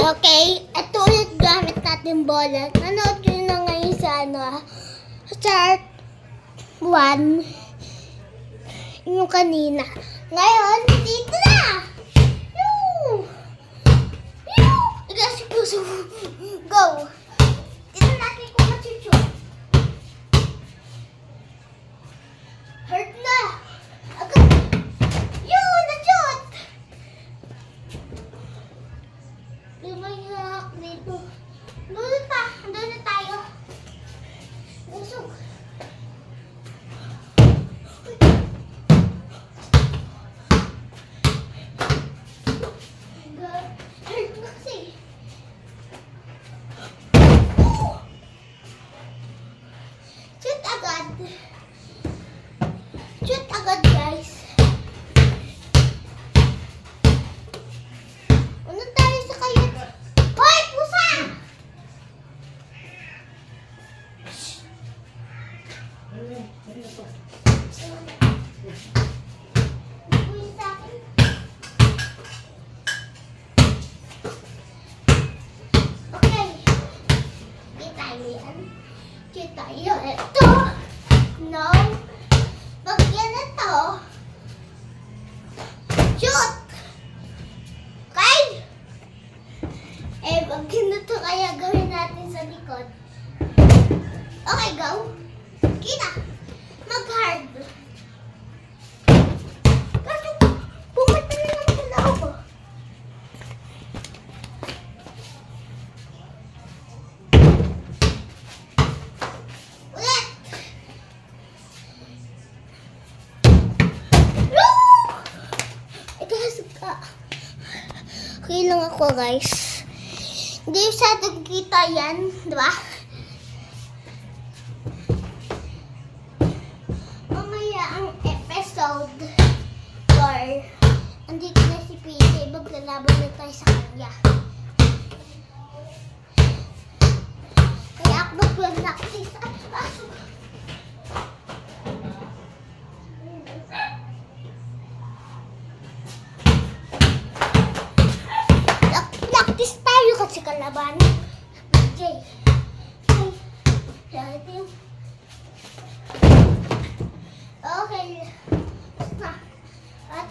Okay, ito ulit gamit natin bola. Nanood nyo na ngayon sa chart 1. Yung kanina. Ngayon, dito na! Yoo! Yoo! Go! Dito natin kung machuchut. Hurt na! Agad! Yoo! Na-shoot! Lumayak dito. Doon pa. Doon na tayo. Usog. Hurt na kasi. Shoot agad. Shoot agad, guys. Ano tayo sa kayo? Hoy, pusa! Pusa sa akin. Okay. Kita yan. Kita yun. Ito. No. Pag yan ito. Shoot! Okay? Pag ganito kaya gawin natin sa likod. Okay, go. Kita. Mag-hard. Kaso, pumunta na naman sa loob. Ulit. Ito ka. Okay lang ako, guys. Hindi sa kita yan, di ba? Mamaya ang episode 4. Andito na si PJ. Maglalaban na tayo sa kanya. Kaya ako mag-practice. Practice tayo kasi kalaban. PJ. Okay. At